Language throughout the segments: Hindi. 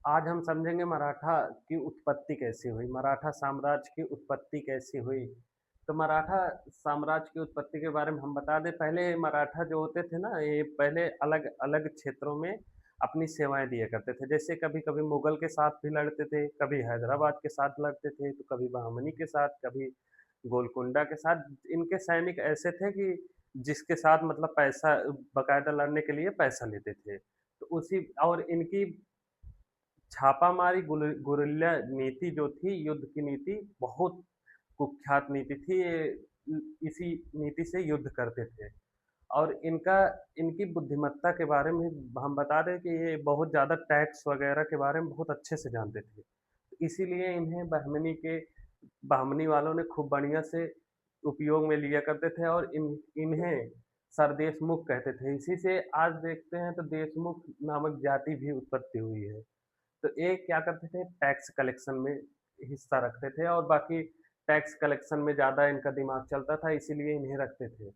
आज हम समझेंगे मराठा की उत्पत्ति कैसे हुई, मराठा साम्राज्य की उत्पत्ति कैसे हुई। तो मराठा साम्राज्य की उत्पत्ति के बारे में हम बता दें, पहले मराठा जो होते थे ना, ये पहले अलग-अलग क्षेत्रों में अपनी सेवाएँ दिया करते थे। जैसे कभी-कभी मुगल के साथ भी लड़ते थे, कभी हैदराबाद के साथ लड़ते थे, तो कभी बहमनी के साथ, कभी गोलकुंडा के साथ। इनके सैनिक ऐसे थे कि जिसके साथ मतलब पैसा बाकायदा लड़ने के लिए पैसा लेते थे। तो उसी और इनकी छापामारी गुरिल्ला नीति जो थी, युद्ध की नीति, बहुत कुख्यात नीति थी। ये इसी नीति से युद्ध करते थे और इनकी बुद्धिमत्ता के बारे में हम बता दें कि ये बहुत ज़्यादा टैक्स वगैरह के बारे में बहुत अच्छे से जानते थे। इसीलिए इन्हें बहमनी वालों ने खूब बढ़िया से उपयोग में लिया करते थे और इन्हें सरदेशमुख कहते थे। इसी से आज देखते हैं तो देशमुख नामक जाति भी उत्पत्ति हुई है। तो ये क्या करते थे, टैक्स कलेक्शन में हिस्सा रखते थे और बाकी टैक्स कलेक्शन में ज़्यादा इनका दिमाग चलता था, इसीलिए इन्हें रखते थे।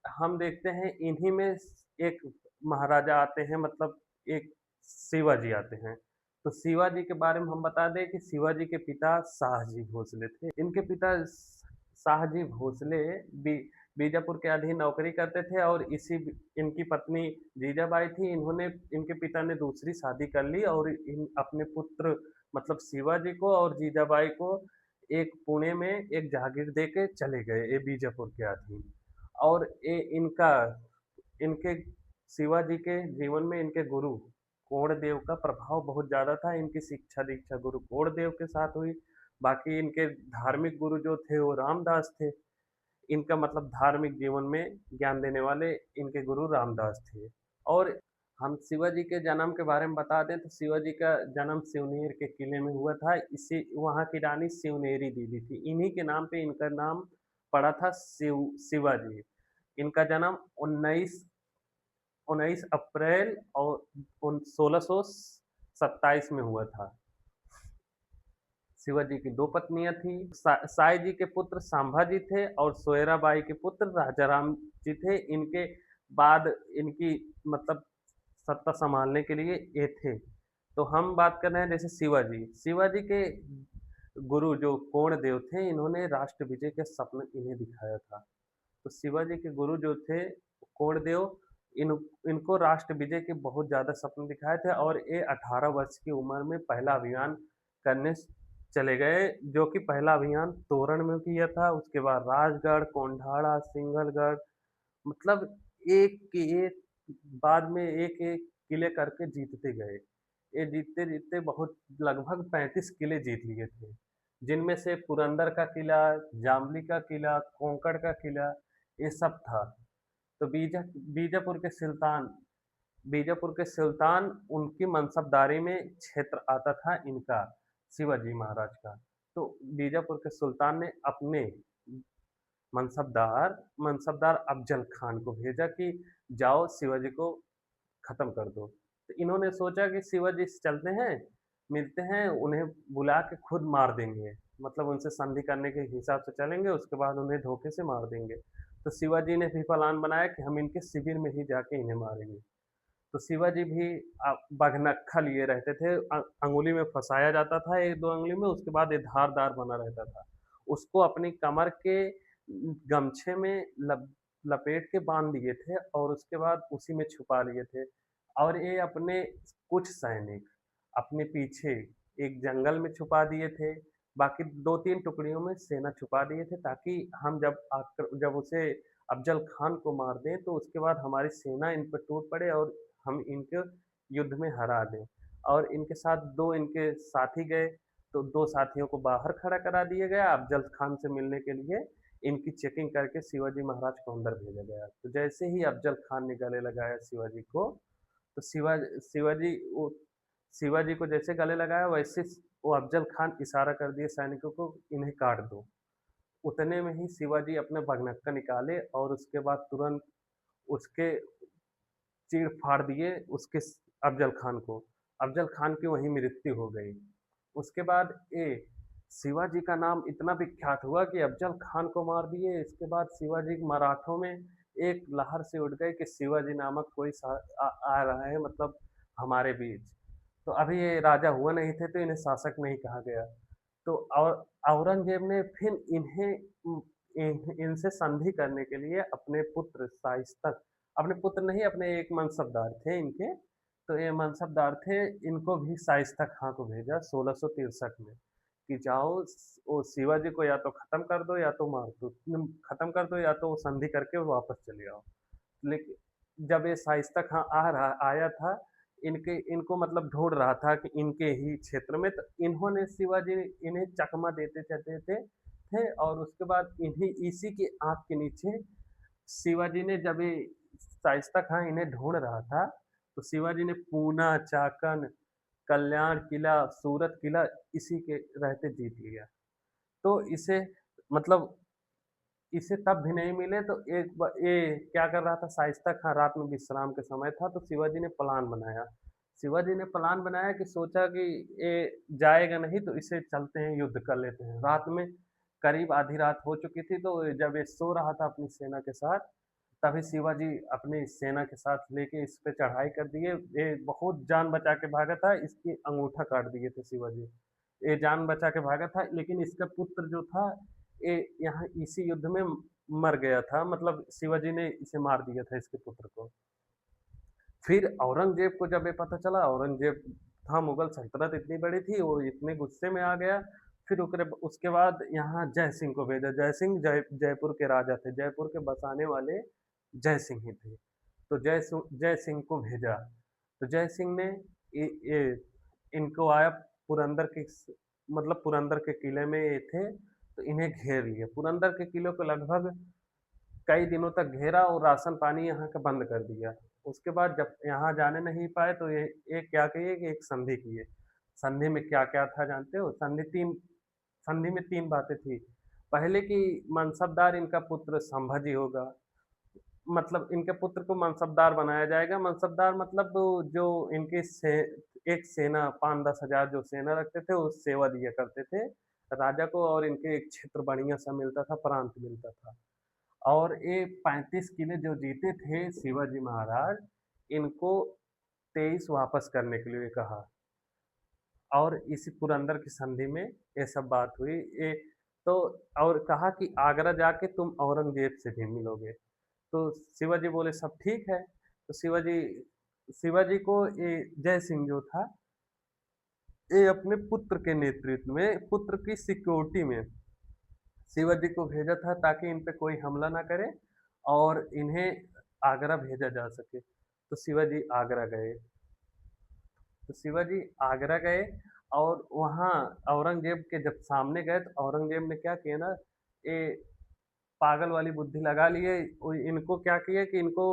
हम देखते हैं इन्हीं में एक महाराजा आते हैं, मतलब एक शिवाजी आते हैं। तो शिवाजी के बारे में हम बता दें कि शिवाजी के पिता शाहजी भोसले थे। इनके पिता शाहजी भोसले बी बीजापुर के अधीन नौकरी करते थे और इनकी पत्नी जीजाबाई थी। इनके पिता ने दूसरी शादी कर ली और अपने पुत्र मतलब शिवाजी को और जीजाबाई को एक पुणे में एक जागीर दे के चले गए, ये बीजापुर के अधीन। और ये इनके शिवाजी के जीवन में इनके गुरु कोणदेव का प्रभाव बहुत ज़्यादा था। इनकी शिक्षा दीक्षा गुरु कोणदेव के साथ हुई। बाकी इनके धार्मिक गुरु जो थे वो रामदास थे। इनका मतलब धार्मिक जीवन में ज्ञान देने वाले इनके गुरु रामदास थे। और हम शिवाजी के जन्म के बारे में बता दें तो शिवाजी का जन्म सिवनेर के किले में हुआ था। इसी वहाँ की रानी सिवनेरी देवी थी। इन्हीं के नाम पे इनका नाम पड़ा था शिवाजी। इनका जन्म 19 अप्रैल और 1627 में हुआ था। शिवाजी की 2 पत्नियाँ थीं। साय जी के पुत्र संभाजी थे और सोयराबाई के पुत्र राजाराम जी थे। इनके बाद इनकी मतलब सत्ता सँभालने के लिए ये थे। तो हम बात कर रहे हैं जैसे शिवाजी। शिवाजी के गुरु जो कोणदेव थे, इन्होंने राष्ट्र विजय का सपना इन्हें दिखाया था। तो शिवाजी के गुरु जो थे कोणदेव, इन इनको राष्ट्र विजय के बहुत ज़्यादा सपने दिखाए थे और ये 18 वर्ष की उम्र में पहला अभियान करने चले गए, जो कि पहला अभियान तोरण में किया था। उसके बाद राजगढ़, कोंढाड़ा, सिंघलगढ़, मतलब एक के एक बाद में एक-एक किले करके जीतते गए। ये जीतते-जीतते बहुत लगभग 35 किले जीत लिए थे, जिनमें से पुरंदर का किला, जामली का किला, कोंकण का किला, ये सब था। तो बीजापुर के सुल्तान उनकी मनसबदारी में क्षेत्र आता था इनका, शिवाजी महाराज का। तो बीजापुर के सुल्तान ने अपने मनसबदार मनसबदार अफ़ज़ल खान को भेजा कि जाओ शिवाजी को खत्म कर दो। तो इन्होंने सोचा कि शिवाजी से चलते हैं, मिलते हैं, उन्हें बुला के खुद मार देंगे। मतलब उनसे संधि करने के हिसाब से चलेंगे, उसके बाद उन्हें धोखे से मार देंगे। तो शिवाजी ने भी प्लान बनाया कि हम इनके शिविर में ही जाके इन्हें मारेंगे। तो शिवाजी भी बघनक्खा लिए रहते थे। अंगुली में फँसाया जाता था 1-2 अंगुली में, उसके बाद ये धारदार बना रहता था। उसको अपनी कमर के गमछे में लपेट के बाँध दिए थे और उसके बाद उसी में छुपा लिए थे। और ये अपने कुछ सैनिक अपने पीछे एक जंगल में छुपा दिए थे। बाकी 2-3 टुकड़ियों में सेना छुपा दिए थे, ताकि हम जब उसे अफ़ज़ल खान को मार दें तो उसके बाद हमारी सेना इन पर टूट पड़े और हम इनको युद्ध में हरा दें। और इनके साथ 2 इनके साथी गए, तो 2 साथियों को बाहर खड़ा करा दिया गया अफ़ज़ल खान से मिलने के लिए। इनकी चेकिंग करके शिवाजी महाराज को अंदर भेजा गया। तो जैसे ही अफ़ज़ल खान ने गले लगाया शिवाजी को, तो शिवाजी वो शिवाजी को जैसे गले लगाया, वैसे वो अफ़ज़ल खान इशारा कर दिए सैनिकों को, इन्हें काट दो। उतने में ही शिवाजी अपना बघनक्खा निकाले और उसके बाद तुरंत उसके चीर-फाड़ दिए उसके अफ़ज़ल खान को। अफ़ज़ल खान की वहीं मृत्यु हो गई। उसके बाद ये शिवाजी का नाम इतना विख्यात हुआ कि अफ़ज़ल खान को मार दिए। इसके बाद शिवाजी मराठों में एक लहर से उठ गई कि शिवाजी नामक कोई आ रहा है, मतलब हमारे बीच। तो अभी ये राजा हुआ नहीं थे तो इन्हें शासक नहीं कहा गया। तो औरंगज़ेब ने फिर इन्हें इनसे संधि करने के लिए अपने पुत्र शाइस्तक, अपने पुत्र नहीं, अपने एक मनसबदार थे इनके, तो ये मनसबदार थे, इनको भी शाइस्ता खां को भेजा 1663 में कि जाओ वो शिवाजी को या तो खत्म कर दो या तो मार दो, खत्म कर दो या तो वो संधि करके वापस चले आओ। लेकिन जब ये शाइस्ता खां आया था, इनके इनको मतलब ढूंढ रहा था कि इनके ही क्षेत्र में, तो इन्होंने शिवाजी इन्हें चकमा देते चलते थे और उसके बाद इन्हीं इसी के आँख के नीचे शिवाजी ने, जब ये शाइस्ता खां इन्हें ढूंढ रहा था, तो शिवाजी ने पूना, चाकन, कल्याण किला, सूरत किला इसी के रहते जीत लिया। तो इसे मतलब इसे तब भी नहीं मिले तो ये क्या कर रहा था, शाइस्ता खां रात में विश्राम के समय था तो शिवाजी ने प्लान बनाया। शिवाजी ने प्लान बनाया कि सोचा कि ये जाएगा नहीं तो इसे चलते हैं, युद्ध कर लेते हैं। रात में करीब आधी रात हो चुकी थी, तो जब ये सो रहा था अपनी सेना के साथ, तभी शिवाजी अपनी सेना के साथ लेके इस पे चढ़ाई कर दिए। ये बहुत जान बचा के भागा था, इसकी अंगूठा काट दिए थे शिवाजी। ये जान बचा के भागा था, लेकिन इसका पुत्र जो था ये यहाँ इसी युद्ध में मर गया था, मतलब शिवाजी ने इसे मार दिया था इसके पुत्र को। फिर औरंगजेब को जब ये पता चला, औरंगजेब था, मुगल सल्तनत इतनी बड़ी थी, वो इतने गुस्से में आ गया। फिर उसके बाद यहाँ जय सिंह को भेजा। जय सिंह जयपुर के राजा थे, जयपुर के बसाने वाले जय सिंह ही थे। तो जय सिंह को भेजा। तो जय सिंह ने इनको आया पुरंदर के, मतलब पुरंदर के किले में ये थे, तो इन्हें घेर लिया। पुरंदर के किले को लगभग कई दिनों तक घेरा और राशन पानी यहाँ का बंद कर दिया। उसके बाद जब यहाँ जाने नहीं पाए तो ये क्या किए कि एक संधि किए। संधि में क्या-क्या था जानते हो? संधि में 3 बातें थी। पहले कि मनसबदार इनका पुत्र संभाजी होगा, मतलब इनके पुत्र को मनसबदार बनाया जाएगा। मनसबदार मतलब जो इनके से एक सेना 5-10 हज़ार जो सेना रखते थे, वो सेवा दिया करते थे राजा को, और इनके एक क्षेत्र बढ़िया-सा मिलता था, प्रांत मिलता था। और ये 35 किले जो जीते थे शिवाजी महाराज, इनको 23 वापस करने के लिए कहा। और इसी पुरंदर की संधि में ये सब बात हुई। ये तो और कहा कि आगरा जाके तुम औरंगजेब से भी मिलोगे। तो शिवाजी बोले सब ठीक है। तो शिवाजी शिवाजी को ये जय सिंह जो था, ये अपने पुत्र के नेतृत्व में, पुत्र की सिक्योरिटी में शिवाजी को भेजा था ताकि इन पे कोई हमला ना करे और इन्हें आगरा भेजा जा सके। तो शिवाजी आगरा गए। तो शिवाजी आगरा गए और वहाँ औरंगजेब के जब सामने गए तो औरंगजेब ने क्या किया ना, ये पागल वाली बुद्धि लगा लिए। इनको क्या किया कि इनको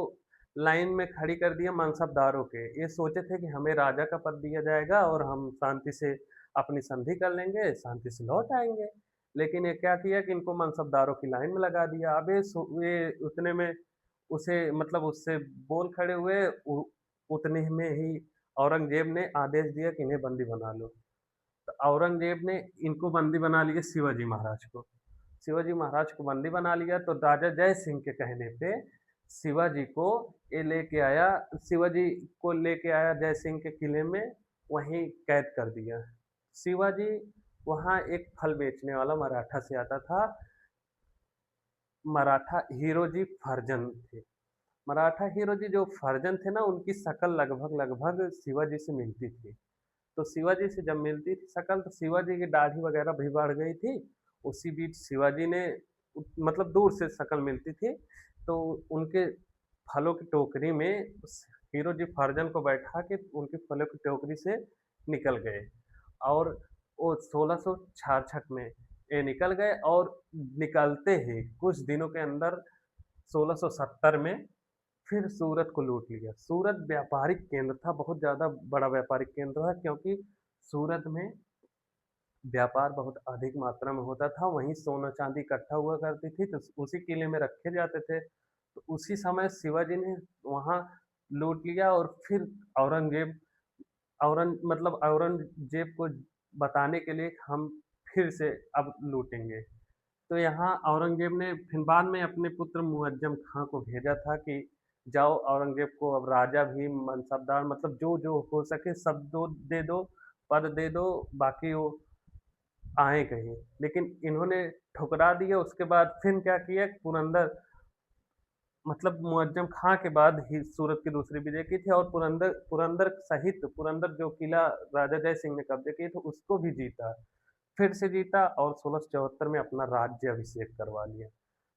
लाइन में खड़ी कर दिया मनसबदारों के। ये सोचे थे कि हमें राजा का पद दिया जाएगा और हम शांति से अपनी संधि कर लेंगे, शांति से लौट आएंगे। लेकिन ये क्या किया कि इनको मनसबदारों की लाइन में लगा दिया। अब ये उतने में उसे मतलब उससे बोल खड़े हुए, उतने में ही औरंगजेब ने आदेश दिया कि इन्हें बंदी बना लो। तो औरंगजेब ने इनको बंदी बना लिया, शिवाजी महाराज को। शिवाजी महाराज को बंदी बना लिया तो राजा जय सिंह के कहने पे शिवाजी को ये लेके आया, शिवाजी को लेके आया जय सिंह के किले में, वहीं कैद कर दिया। शिवाजी वहाँ एक फल बेचने वाला मराठा से आता था, मराठा हीरोजी फर्जन थे। मराठा हीरोजी जो फर्जन थे ना, उनकी शक्ल लगभग शिवाजी से मिलती थी। तो शिवाजी से जब मिलती थी शक्ल, तो शिवाजी की दाढ़ी वगैरह भी बढ़ गई थी। उसी बीच शिवाजी ने मतलब दूर से शक्ल मिलती थी, तो उनके फलों की टोकरी में उस हीरो जी फर्जन को बैठा के उनके फलों की टोकरी से निकल गए। और वो 1666 में ये निकल गए और निकलते ही कुछ दिनों के अंदर 1670 में फिर सूरत को लूट लिया। सूरत व्यापारिक केंद्र था, बहुत ज़्यादा बड़ा व्यापारिक केंद्र था, क्योंकि सूरत में व्यापार बहुत अधिक मात्रा में होता था। वहीं सोना चांदी इकट्ठा हुआ करती थी, तो उसी किले में रखे जाते थे। तो उसी समय शिवाजी ने वहाँ लूट लिया और फिर औरंगजेब औरंगजेब को बताने के लिए हम फिर से अब लूटेंगे। तो यहाँ औरंगजेब ने फिर बाद में अपने पुत्र मुअज्जम खां को भेजा था कि जाओ औरंगज़ेब को अब राजा भी मनसबदार मतलब जो-जो हो सके सब दो दे दो, पद दे दो, बाकी वो आएँ कहीं। लेकिन इन्होंने ठुकरा दिया उसके बाद फिर क्या किया पुरंदर मतलब मुअज़्ज़म खां के बाद ही सूरत की दूसरी विजय की थी और पुरंदर पुरंदर सहित पुरंदर जो किला राजा जय सिंह ने कब्ज़े किए थे उसको भी जीता। फिर से जीता और 1674 में अपना राज्याभिषेक करवा लिया।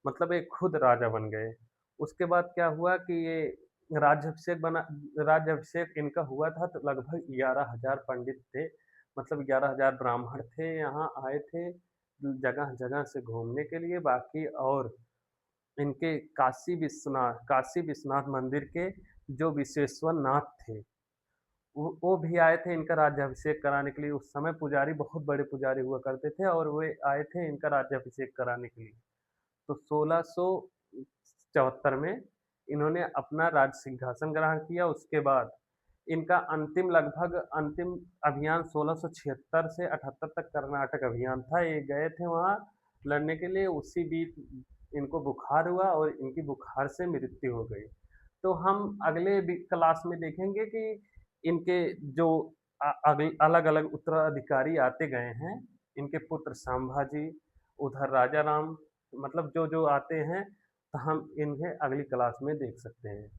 मतलब एक खुद राजा बन गए। उसके बाद क्या हुआ कि ये राज्याभिषेक बना राज्याभिषेक इनका हुआ था तो लगभग 11,000 पंडित थे, मतलब 11,000 ब्राह्मण थे, यहाँ आए थे जगह-जगह से घूमने के लिए। बाकी और इनके काशी विश्वनाथ मंदिर के जो विश्वेश्वर नाथ थे, वो भी आए थे इनका राज्याभिषेक कराने के लिए। उस समय पुजारी बहुत बड़े पुजारी हुआ करते थे और वे आए थे इनका राज्याभिषेक कराने के लिए। तो 1674 में इन्होंने अपना राज सिंहासन ग्रहण किया। उसके बाद इनका अंतिम अभियान 1676 से 78 तक कर्नाटक अभियान था। ये गए थे वहाँ लड़ने के लिए, उसी बीच इनको बुखार हुआ और इनकी बुखार से मृत्यु हो गई। तो हम अगले क्लास में देखेंगे कि इनके जो अलग-अलग उत्तराधिकारी आते गए हैं, इनके पुत्र संभाजी, उधर राजा राम मतलब जो-जो आते हैं, तो हम इन्हें अगली क्लास में देख सकते हैं।